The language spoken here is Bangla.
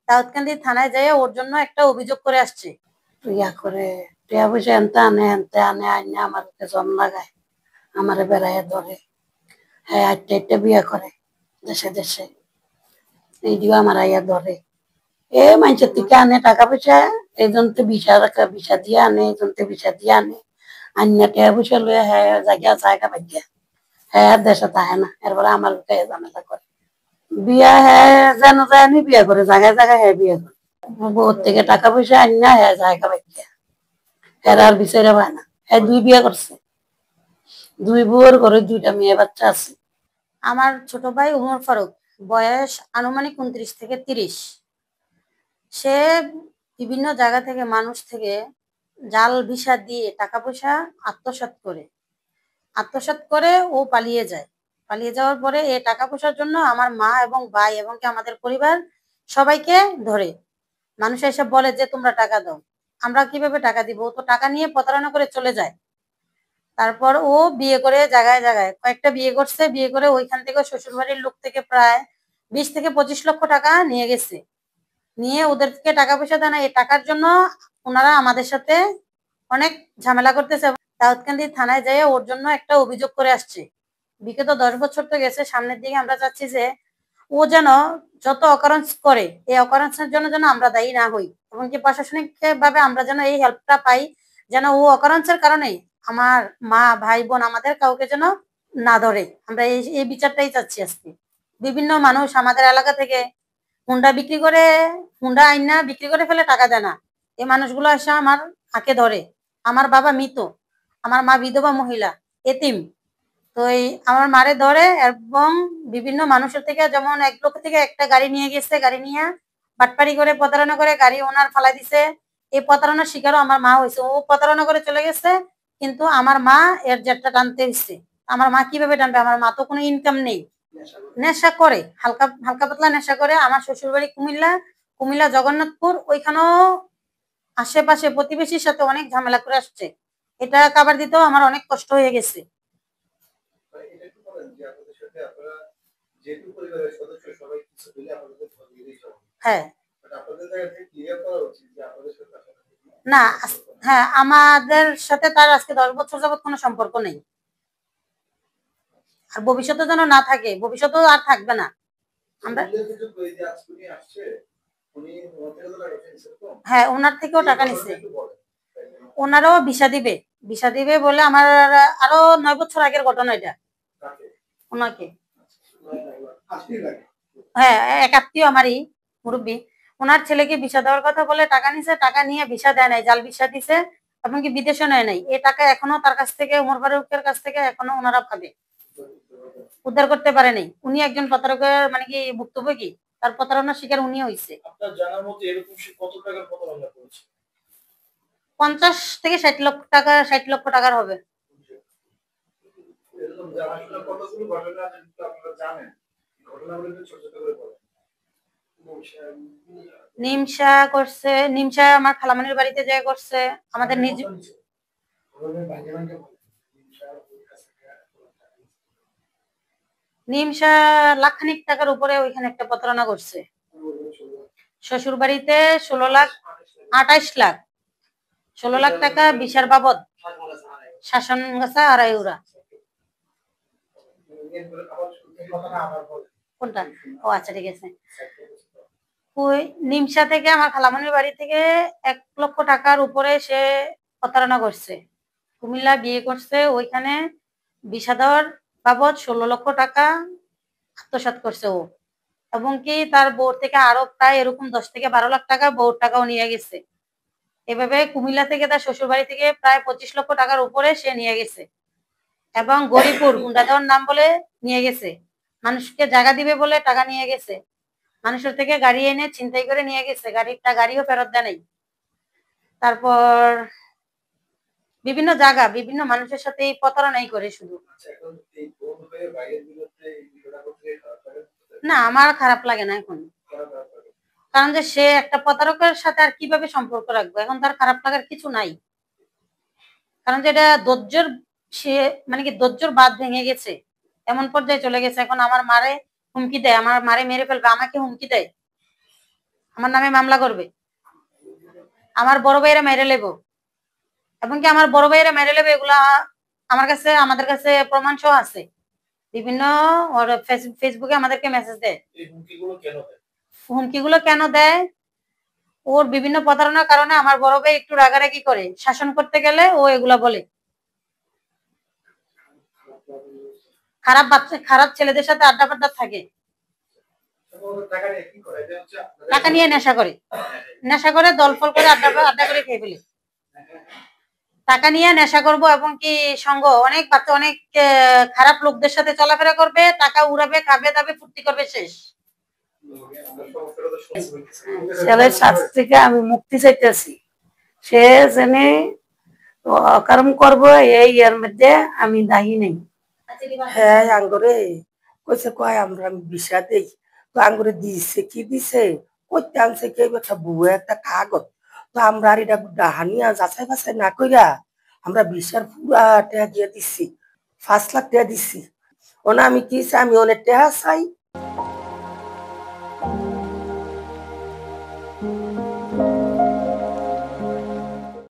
দাউদকান্দি থানায় যেয়ে ওর জন্য একটা অভিযোগ করে আসছে। ইয়া করে টিয়া পয়সা এনতে আনে আইনে আমার জম লাগায়, আমারে বেড়াইয়া ধরে। হ্যাঁ, আটটা বিয়া করে দেশে দেশে, এইদিও আমার আইয়া ধরে। মানুষের থেকে আনে টাকা পয়সা, এই জন্য বিষা দিয়ে আনে, এই জন্য বিষা দিয়ে আনে। আন্না টিয়া পয়সা লইয়া হ্যাঁ জায়গা বাগিয়া হ্যাঁ দেশে থাকে না, এরপরে আমার ঝামেলা করে। বিয়া হ্যাঁ যেন যায়নি বিয়া করে, জায়গায় জায়গায় হ্যাঁ বিয়া করে। বউর থেকে টাকা পয়সা আন্না হ্যাঁ জায়গা বাগিয়া, এরা আর বিচারে পায় না। হ্যাঁ 2 বিয়া করছে, 2 বউর ঘরে 2টা মেয়ে বাচ্চা আছে। আমার ছোট ভাই উমর ফারুক, বয়স আনুমানিক 29 থেকে 30। সে বিভিন্ন জায়গা থেকে মানুষ থেকে জাল ভিসা দিয়ে টাকা পয়সা আত্মসাৎ করে ও পালিয়ে যায়। পালিয়ে যাওয়ার পরে এই টাকা পয়সার জন্য আমার মা এবং ভাই এবং কি আমাদের পরিবার সবাইকে ধরে। মানুষ এসব বলে যে তোমরা টাকা দাও, আমরা কিভাবে টাকা দিব? ও তো টাকা নিয়ে প্রতারণা করে চলে যায়। তারপর ও বিয়ে করে জায়গায় জায়গায় কয়েকটা বিয়ে করছে, বিয়ে করে ওইখান থেকে শ্বশুর বাড়ির লোক থেকে প্রায় 20 থেকে 25 লক্ষ টাকা নিয়ে গেছে। নিয়ে ওদেরকে টাকা পয়সা দেয় না, এই টাকার জন্য ওনারা আমাদের সাথে অনেক ঝামেলা করতেছে। দাউদকান্দি থানায় যেয়ে ওর জন্য একটা অভিযোগ করে আসছে। বিগত 10 বছর তো গেছে, সামনের দিকে আমরা চাচ্ছি যে ও যেন যত অকারেন্স করে এই অকারেন্সের জন্য যেন আমরা দায়ী না হই, এমনকি প্রশাসনিক ভাবে আমরা যেন এই হেল্পটা পাই, যেন ও অকারেন্সের কারণে আমার মা ভাই বোন আমাদের কাউকে যেন না ধরে। আমরা এই বিচারটাই চাচ্ছি আজকে। বিভিন্ন মানুষ আমাদের এলাকা থেকে হুন্ডা আইনা বিক্রি করে ফেলে, টাকা দেয় না। এই মানুষগুলো এসে আমার হাকে ধরে। আমার বাবা মৃত, আমার মা বিধবা মহিলা, এতিম। তো এই আমার মারে ধরে এবং বিভিন্ন মানুষের থেকে, যেমন 1 লক্ষ থেকে একটা গাড়ি নিয়ে গেছে, গাড়ি নিয়ে বাটপারি করে প্রতারণা করে গাড়ি ওনার ফালাই দিছে। এই প্রতারণার শিকারও আমার মা হয়েছে। ও প্রতারণা করে চলে গেছে, কিন্তু আমার মা এর জেরটা টানতে হচ্ছে। আমার মা কিভাবে টানবে? আমার মা তো কোনো ইনকাম নেই, নেশা করে, হালকা হালকা পাতলা নেশা করে। আমার শ্বশুর বাড়ি কুমিল্লা জগন্নাথপুর, ওইখানেও আশেপাশে প্রতিবেশীর সাথে অনেক ঝামেলা করে আসছে। এটা কাবার দিতেও আমার অনেক কষ্ট হয়ে গেছে। হ্যাঁ না, হ্যাঁ আমাদের সাথে তার আজকে 10 বছর যাবত কোনো সম্পর্ক নেই, আর ভবিষ্যতে যেন না থাকে, ভবিষ্যতেও আর থাকবে না। আমরা হ্যাঁ ওনার থেকেও টাকা নিচ্ছে। ওনারও ভিসা দিবে বলে, আমার আরো 9 বছর আগের ঘটনা এটা। ওনাকে হ্যাঁ এক আত্মীয় আমারই মুরব্বী, ওনার ছেলেকে ভিসা দেওয়ার কথা বলে টাকা নিছে, টাকা নিয়ে ভিসা দেয় নাই, জাল ভিসা দিছে, এমনকি বিদেশে নেয় নাই। এই টাকা এখনো তার কাছ থেকে, উমর ফারুকের কাছ থেকে এখনো ওনারা পাবে, উদ্ধার করতে পারে নাই। উনি একজন প্রতারকের মানে কি ভুক্তভোগী, তার প্রতারণার শিকার উনি হয়েছে। আপনার জানার মতে এরকম সে কত টাকার প্রতারণা করেছে? 50 থেকে 60 লক্ষ টাকা, 60 লক্ষ টাকার হবে। এরকম জানাশোনা কতগুলো ঘটনা আপনারা জানেন, ঘটনাগুলো ছোট ছোট করে বলেন। নিমসা করছে, নিমসা আমার খালামনির বাড়িতে যায় করছে, আমাদের নিজ নিমসা লাখখানিক টাকার উপরে ওইখানে একটা প্রতারণা করছে। শ্বশুর বাড়িতে 16 লাখ 28 লাখ 16 লাখ টাকা বিচার বাবদ, শাসন গাছা আড়াইউরা। কোনটা? ও আচ্ছা ঠিক আছে। ওই নিমসা থেকে আমার খালামনির বাড়ি থেকে 1 লক্ষ টাকার উপরে সে প্রতারণা করছে। কুমিল্লা বিয়ে করছে, ওইখানে ভিসা দেওয়ার বাবদ 16 লক্ষ টাকা আত্মসাৎ করছে ও, এবং কি তার বউর থেকে আরো প্রায় এরকম 10 থেকে 12 লাখ টাকা বউর টাকাও নিয়ে গেছে। এভাবে কুমিল্লা থেকে তার শ্বশুর বাড়ি থেকে প্রায় 25 লক্ষ টাকার উপরে সে নিয়ে গেছে, এবং গরিপুর হুন্ডা দেওয়ার নাম বলে নিয়ে গেছে, মানুষকে জায়গা দিবে বলে টাকা নিয়ে গেছে, মানুষের থেকে গাড়ি এনে ছিনতাই করে নিয়ে গেছে, গাড়িও ফেরত দেয় নাই। তারপর বিভিন্ন জায়গা বিভিন্ন মানুষের সাথে এই প্রতারণাই করে শুধু। না আমার খারাপ লাগে না এখন, কারণ যে সে একটা প্রতারকের সাথে আর কিভাবে সম্পর্ক রাখবো, এখন তার খারাপ লাগার কিছু নাই। কারণ যেটা ধৈর্যের, সে মানে কি ধৈর্যের বাঁধ ভেঙে গেছে, এমন পর্যায়ে চলে গেছে। এখন আমার মারে হুমকি দেয়, আমার মারে মেরে ফেলবে, আমাকে হুমকি দেয়। আমার নামে মামলা করবে, আমার বড় ভাইয়েরা মেরে লেব, এবং কি আমার বড় ভাইয়েরা মেরে লেবে, এগুলা আমাদের কাছে প্রমাণ সহ আছে। বিভিন্ন ফেসবুকে আমাদেরকে মেসেজ দেয়। হুমকিগুলো কেন দেয়? ওর বিভিন্ন প্রতারণার কারণে আমার বড় ভাই একটু রাগারাগি করে, শাসন করতে গেলে ও এগুলা বলে। খারাপ ছেলেদের সাথে আড্ডা ফাড্ডা থাকে, টাকা নিয়ে নেশা করে দলফল করে আড্ডা করে খেয়ে ফেলে। টাকা নিয়ে নেশা করব এবং কি সঙ্গ অনেক বাচ্চা অনেক খারাপ লোকদের সাথে চলাফেরা করবে, টাকা উড়াবে, খাবে দাবে, ফুর্তি করবে, শেষ। ছেলের শাস্তি থেকে আমি মুক্তি চাইতেছি, সে জেনে অকারণ করবো এই এর মধ্যে আমি দায়ী নেই। হ্যাঁ আঙ্গরে কইছে কয় আমরা আমি বিষা দেই, তো আঙ্গরে দিছে কি দিছে কইতে আনছে কে একটা বুয়ে একটা কাগজ, তো আমরা আর এটা ডাহানিয়া যাচাই বাছাই না কইরা আমরা বিষার পুরা টেহা দিয়ে দিচ্ছি, 5 লাখ টাকা দিচ্ছি। ওনা আমি কি চাই, আমি অনেক টেহা চাই,